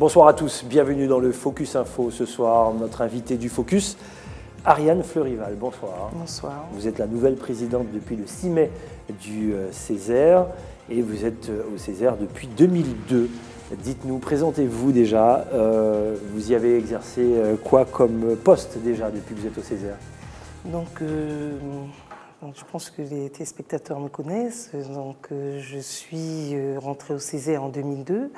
Bonsoir à tous, bienvenue dans le Focus Info. Ce soir, notre invité du Focus, Ariane Fleurival. Bonsoir. Bonsoir. Vous êtes la nouvelle présidente depuis le 6 mai du Césaire et vous êtes au Césaire depuis 2002. Dites-nous, présentez-vous déjà. Vous y avez exercé quoi comme poste déjà depuis que vous êtes au Césaire? Donc, je pense que les téléspectateurs me connaissent. Donc, je suis rentrée au Césaire en 2002.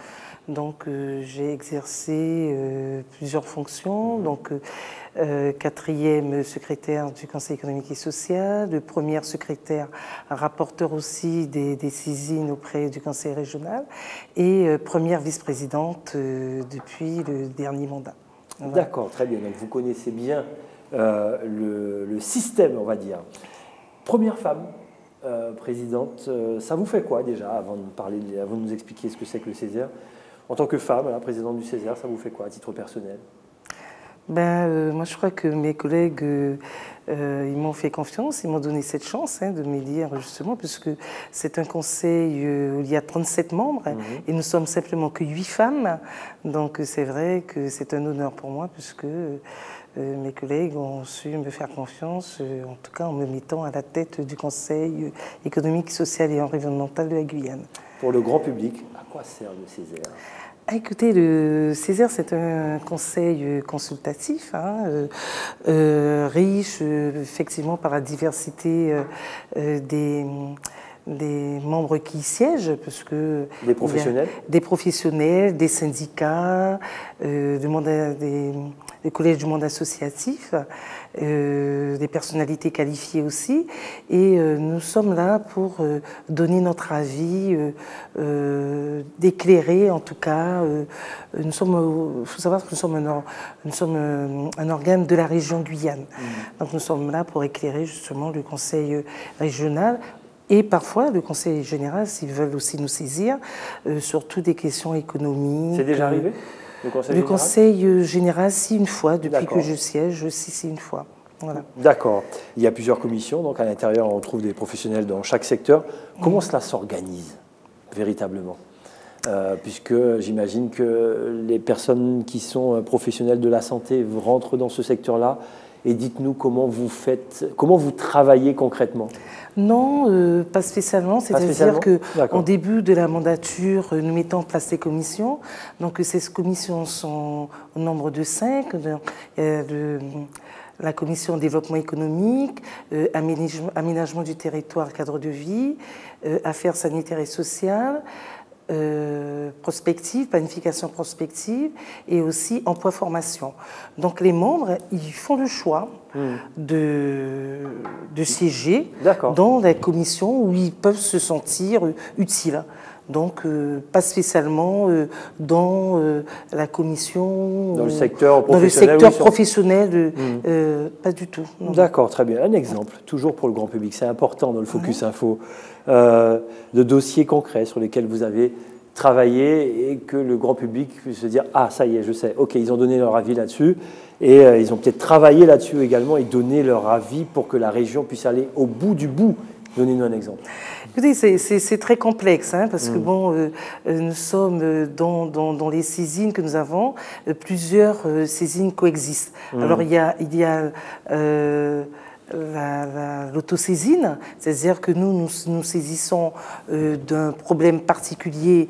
Donc, j'ai exercé plusieurs fonctions. Donc, quatrième secrétaire du Conseil économique et social, première secrétaire, rapporteur aussi des saisines auprès du Conseil régional et première vice-présidente depuis le dernier mandat. Voilà. D'accord, très bien. Donc, vous connaissez bien le système, on va dire. Première femme présidente, ça vous fait quoi déjà, avant de nous expliquer ce que c'est que le Césaire? En tant que femme, présidente du Césaire, ça vous fait quoi à titre personnel? Moi, je crois que mes collègues, ils m'ont fait confiance, ils m'ont donné cette chance de m'élire justement, puisque c'est un conseil où il y a 37 membres et nous sommes simplement que 8 femmes. Donc, c'est vrai que c'est un honneur pour moi, puisque mes collègues ont su me faire confiance, en tout cas en me mettant à la tête du Conseil économique, social et environnemental de la Guyane. Pour le grand public, à quoi sert le Césaire? Écoutez, le Césaire, c'est un conseil consultatif, riche effectivement par la diversité des membres qui y siègent, parce que des professionnels, des syndicats, des collèges du monde associatif, des personnalités qualifiées aussi, et nous sommes là pour donner notre avis, d'éclairer en tout cas. Il faut savoir que nous sommes un organe de la région Guyane, donc nous sommes là pour éclairer justement le conseil régional. Et parfois, le Conseil général, s'ils veulent aussi nous saisir, sur des questions économiques. C'est déjà arrivé, le Conseil général, si, une fois, depuis que je siège, si, une fois. Voilà. D'accord. Il y a plusieurs commissions, donc à l'intérieur, on trouve des professionnels dans chaque secteur. Comment cela s'organise, véritablement? Puisque j'imagine que les personnes qui sont professionnelles de la santé rentrent dans ce secteur-là. Et dites-nous comment vous travaillez concrètement? Non, pas spécialement. C'est-à-dire qu'en début de la mandature, nous mettons en place ces commissions. Donc ces commissions sont au nombre de 5. La commission développement économique, aménagement du territoire, cadre de vie, affaires sanitaires et sociales, prospective, planification prospective et aussi emploi-formation. Donc les membres, ils font le choix de siéger dans la commission où ils peuvent se sentir utiles. Donc pas spécialement dans la commission... Dans le secteur professionnel, pas du tout. D'accord, très bien. Un exemple, toujours pour le grand public, c'est important dans le Focus Info, de dossiers concrets sur lesquels vous avez travaillé et que le grand public puisse se dire « Ah, ça y est, je sais, ok, ils ont donné leur avis là-dessus » et ils ont peut-être travaillé là-dessus également et donné leur avis pour que la région puisse aller au bout du bout. Donnez-nous un exemple. Écoutez, c'est très complexe, parce que nous sommes dans les saisines que nous avons, plusieurs saisines coexistent. Alors il y a l'autosaisine, c'est-à-dire que nous saisissons d'un problème particulier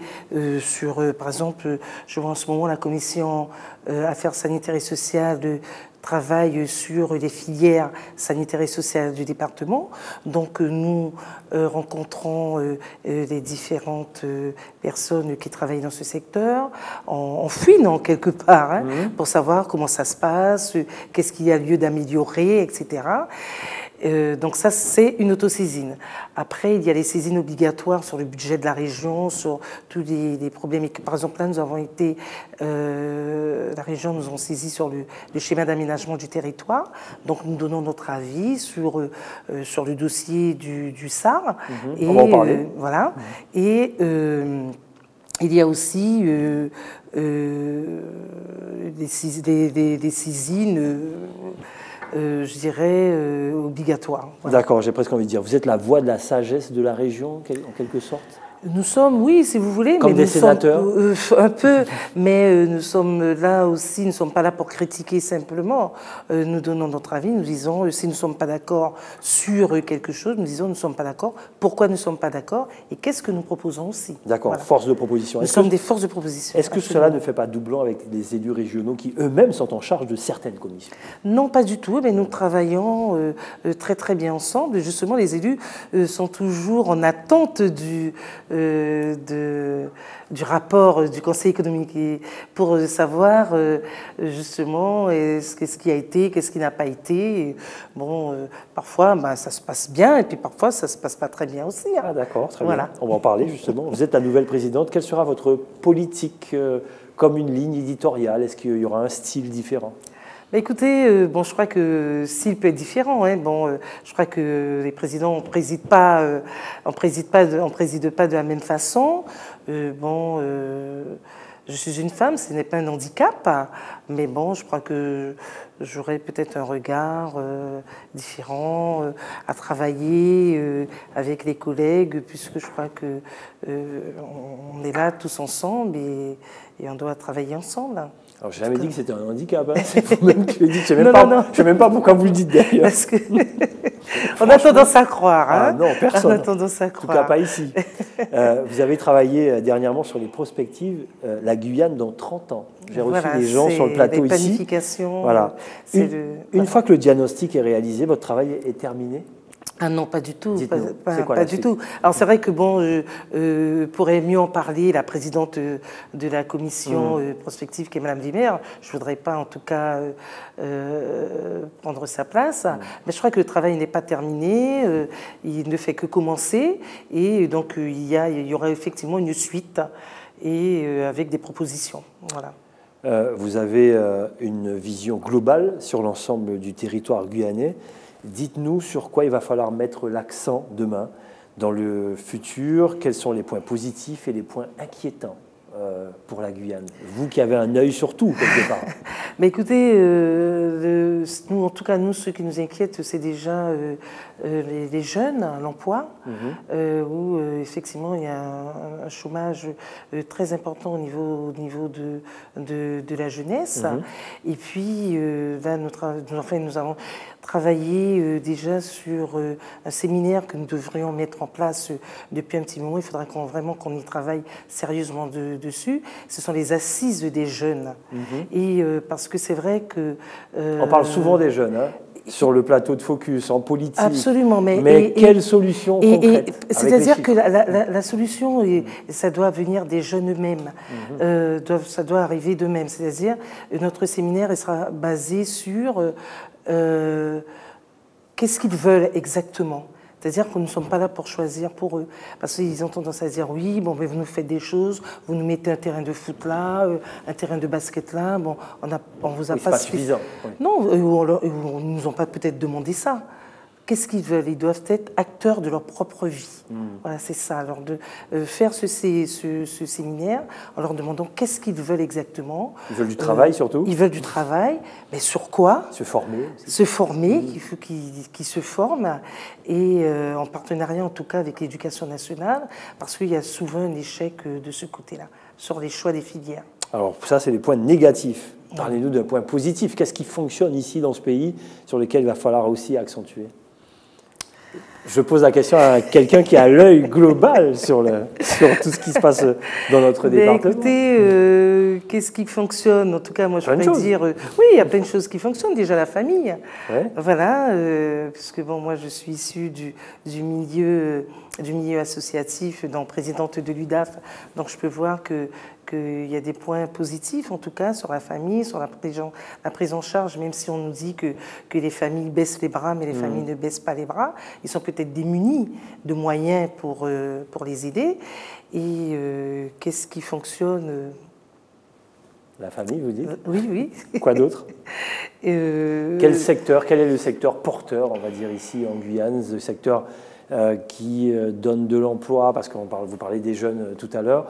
par exemple, je vois en ce moment la commission affaires sanitaires et sociales travaille sur les filières sanitaires et sociales du département. Donc nous rencontrons les différentes personnes qui travaillent dans ce secteur en fouinant quelque part pour savoir comment ça se passe, qu'est-ce qu'il y a lieu d'améliorer, etc. Donc ça, c'est une autosaisine. Après, il y a les saisines obligatoires sur le budget de la région, sur tous les problèmes. Par exemple, là, nous avons été, la région nous a saisi sur le schéma d'aménagement du territoire. Donc, nous donnons notre avis sur le dossier du SAR. Et, on va en parler. Voilà. Et il y a aussi des saisines... je dirais, obligatoire. Voilà. D'accord, j'ai presque envie de dire. Vous êtes la voix de la sagesse de la région, en quelque sorte? Nous sommes, oui, si vous voulez, comme mais des nous sénateurs. sommes un peu, mais nous sommes là aussi, nous ne sommes pas là pour critiquer simplement. Nous donnons notre avis, nous disons si nous ne sommes pas d'accord sur quelque chose, nous disons nous ne sommes pas d'accord, pourquoi nous ne sommes pas d'accord et qu'est-ce que nous proposons aussi. D'accord, Voilà. force de proposition. Nous sommes des forces de proposition. Est-ce que cela ne fait pas doublon avec les élus régionaux qui eux-mêmes sont en charge de certaines commissions? Non, pas du tout, mais nous travaillons très très bien ensemble. Justement, les élus sont toujours en attente du rapport du Conseil économique pour savoir justement qu'est-ce qui a été, qu'est-ce qui n'a pas été. Et bon, parfois ça se passe bien et puis parfois ça se passe pas très bien aussi. Hein. Ah d'accord, très Voilà. bien. On va en parler justement. Vous êtes la nouvelle présidente. Quelle sera votre politique comme une ligne éditoriale? Est-ce qu'il y aura un style différent? Bah écoutez, bon, je crois que s'il peut être différent, hein, bon, je crois que les présidents on préside pas de la même façon. Je suis une femme, ce n'est pas un handicap, mais bon, je crois que j'aurais peut-être un regard différent à travailler avec les collègues, puisque je crois que on est là tous ensemble et on doit travailler ensemble. Alors, j'ai jamais dit que c'était un handicap. Hein. C'est vous-même qui le dites. Je ne sais même pas pourquoi vous le dites d'ailleurs. Parce que on a tendance à croire. Hein. Ah non, personne. On a tendance à croire. En tout cas, pas ici. Vous avez travaillé dernièrement sur les prospectives, la Guyane dans 30 ans. J'ai reçu des gens sur le plateau ici. Planification. Voilà. Une fois que le diagnostic est réalisé, votre travail est terminé? Ah non, pas du tout, pas du tout. Alors c'est vrai que bon, pourrait mieux en parler la présidente de la commission prospective qui est Madame Wimmer. Je voudrais pas en tout cas prendre sa place, mais je crois que le travail n'est pas terminé, il ne fait que commencer et donc il y aura effectivement une suite et avec des propositions. Voilà. Vous avez une vision globale sur l'ensemble du territoire guyanais. Dites-nous sur quoi il va falloir mettre l'accent demain, dans le futur, quels sont les points positifs et les points inquiétants pour la Guyane. Vous qui avez un œil sur tout, quelque part. Mais écoutez, nous, en tout cas, nous, ce qui nous inquiète, c'est déjà les jeunes, l'emploi, où effectivement il y a un chômage très important au niveau de la jeunesse. Et puis là, nous avons travaillé déjà sur un séminaire que nous devrions mettre en place depuis un petit moment. Il faudra vraiment qu'on y travaille sérieusement dessus. Ce sont les assises des jeunes. Et parce que c'est vrai que... on parle souvent des jeunes, hein, sur le plateau de Focus, en politique. Absolument. Mais quelle solution concrète? C'est-à-dire que la solution, ça doit venir des jeunes eux-mêmes. Ça doit arriver d'eux-mêmes. C'est-à-dire notre séminaire il sera basé sur qu'est-ce qu'ils veulent exactement. C'est-à-dire que nous ne sommes pas là pour choisir pour eux. Parce qu'ils ont tendance à dire, oui, bon, mais vous nous faites des choses, vous nous mettez un terrain de foot là, un terrain de basket là, bon, on vous a pas suffisant. Oui. Non, ils ne nous ont pas peut-être demandé ça. Qu'est-ce qu'ils veulent? Ils doivent être acteurs de leur propre vie. Voilà, c'est ça. Alors de faire ce séminaire en leur demandant qu'est-ce qu'ils veulent exactement. Ils veulent du travail surtout. Ils veulent du travail, mais sur quoi? Se former. Se former, il faut qu'ils se forment, et en partenariat en tout cas avec l'Éducation nationale, parce qu'il y a souvent un échec de ce côté-là, sur les choix des filières. Alors ça, c'est les points négatifs. Parlez-nous d'un point positif. Qu'est-ce qui fonctionne ici dans ce pays sur lequel il va falloir aussi accentuer? Je pose la question à quelqu'un qui a l'œil global sur tout ce qui se passe dans notre département. Écoutez, qu'est-ce qui fonctionne? En tout cas, moi, je pourrais dire... oui, il y a plein de choses qui fonctionnent. Déjà, la famille. Ouais. Voilà, puisque bon, moi, je suis issue du milieu associatif, donc présidente de l'UDAF. Donc, je peux voir qu'il y a des points positifs, en tout cas, sur la famille, sur la prise en charge, même si on nous dit que les familles baissent les bras, mais les familles ne baissent pas les bras. Ils sont peut-être démunis de moyens pour les aider. Et qu'est-ce qui fonctionne? La famille, vous dites? Oui. Quoi d'autre? Quel secteur? Quel est le secteur porteur, on va dire, ici en Guyane, le secteur qui donne de l'emploi, parce que vous parlez des jeunes tout à l'heure,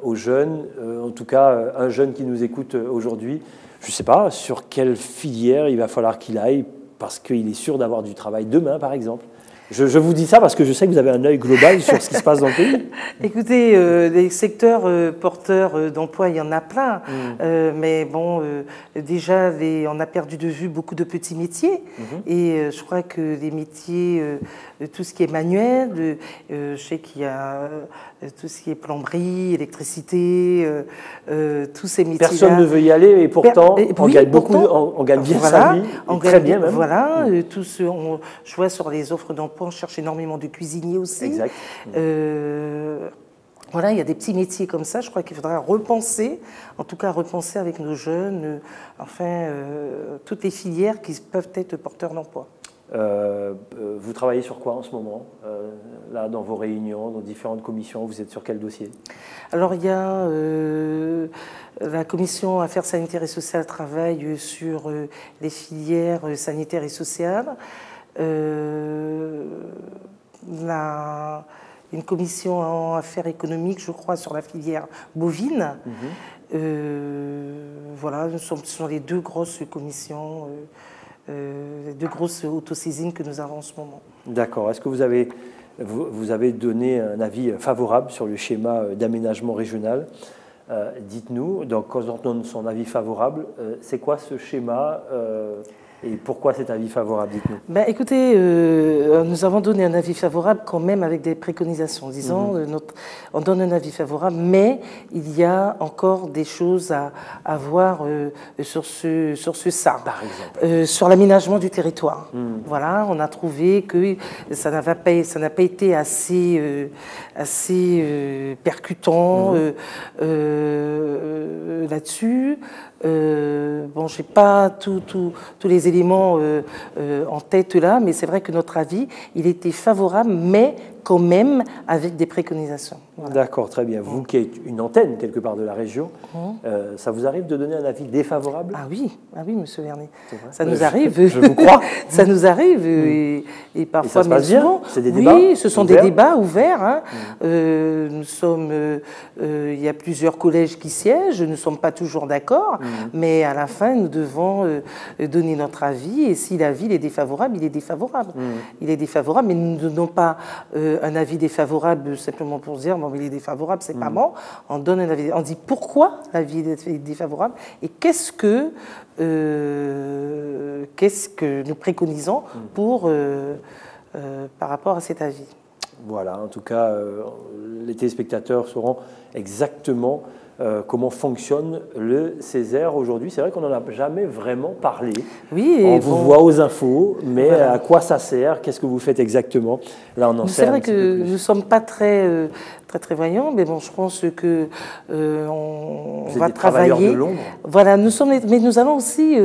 aux jeunes, en tout cas un jeune qui nous écoute aujourd'hui, je ne sais pas sur quelle filière il va falloir qu'il aille, parce qu'il est sûr d'avoir du travail demain, par exemple. Je vous dis ça parce que je sais que vous avez un œil global sur ce qui se passe dans le pays. Écoutez, les secteurs porteurs d'emploi, il y en a plein. Mais bon, déjà, on a perdu de vue beaucoup de petits métiers. Et je crois que les métiers, tout ce qui est manuel, je sais qu'il y a tout ce qui est plomberie, électricité, tous ces métiers-là. Personne ne veut y aller et pourtant, on gagne beaucoup, on gagne bien sa vie, très bien même. Voilà, je vois sur les offres d'emploi, on cherche énormément de cuisiniers aussi. Exact. Voilà, il y a des petits métiers comme ça. Je crois qu'il faudra repenser, en tout cas repenser avec nos jeunes, toutes les filières qui peuvent être porteurs d'emploi. Vous travaillez sur quoi en ce moment? Là, dans vos réunions, dans différentes commissions, vous êtes sur quel dossier? Alors, il y a la commission Affaires sanitaires et sociales travaille sur les filières sanitaires et sociales. Une commission en affaires économiques, je crois, sur la filière bovine. Voilà, ce sont les deux grosses commissions, les deux grosses autosaisines que nous avons en ce moment. D'accord. Est-ce que vous avez donné un avis favorable sur le schéma d'aménagement régional? Dites-nous, donc, quand on donne son avis favorable, c'est quoi ce schéma et pourquoi cet avis favorable? Dites-nous. Ben, écoutez, nous avons donné un avis favorable quand même avec des préconisations. Disons, on donne un avis favorable, mais il y a encore des choses à voir sur ce SAR. Par exemple. Sur l'aménagement du territoire. Voilà, on a trouvé que ça n'a pas été assez percutant là-dessus. Bon, j'ai pas tous les éléments en tête là, mais c'est vrai que notre avis, il était favorable, mais quand même avec des préconisations. Voilà. D'accord, très bien. Vous qui êtes une antenne quelque part de la région, ça vous arrive de donner un avis défavorable? Ah oui, Monsieur Vernet. Ça nous arrive. Je vous crois. Ça nous arrive et parfois. Et ça se passe bien? C'est des débats? Oui, ce sont ouverts? des débats ouverts. Hein. Nous sommes, il y a plusieurs collèges qui siègent. Nous ne sommes pas toujours d'accord, mais à la fin, nous devons donner notre avis. Et si l'avis est défavorable, il est défavorable. Il est défavorable, mais nous ne donnons pas un avis défavorable simplement pour dire bon, il est défavorable, c'est pas bon. On donne un avis, on dit pourquoi l'avis est défavorable et qu'est-ce que nous préconisons pour par rapport à cet avis. Voilà, en tout cas, les téléspectateurs sauront exactement comment fonctionne le Césaire aujourd'hui. C'est vrai qu'on n'en a jamais vraiment parlé. Oui, on vous voit aux infos, mais voilà. À quoi ça sert? Qu'est-ce que vous faites exactement? Là, on en sait. C'est vrai que nous ne sommes pas très voyants, mais bon, je pense que on va travailler. De l'ombre. Voilà, mais nous allons aussi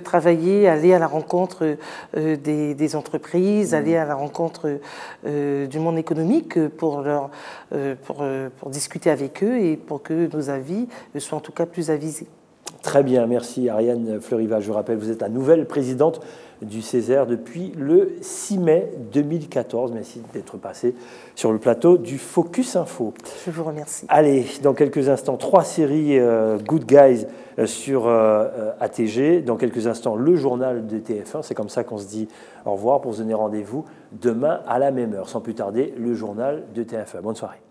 travailler, aller à la rencontre des entreprises, aller à la rencontre du monde économique pour discuter avec eux et pour que nos avis soient en tout cas plus avisés. Très bien, merci Ariane Fleurival. Je rappelle, vous êtes la nouvelle présidente du Césaire depuis le 6 mai 2014. Merci d'être passée sur le plateau du Focus Info. Je vous remercie. Allez, dans quelques instants, 3 séries Good Guys sur ATG. Dans quelques instants, le journal de TF1. C'est comme ça qu'on se dit au revoir pour se donner rendez-vous demain à la même heure. Sans plus tarder, le journal de TF1. Bonne soirée.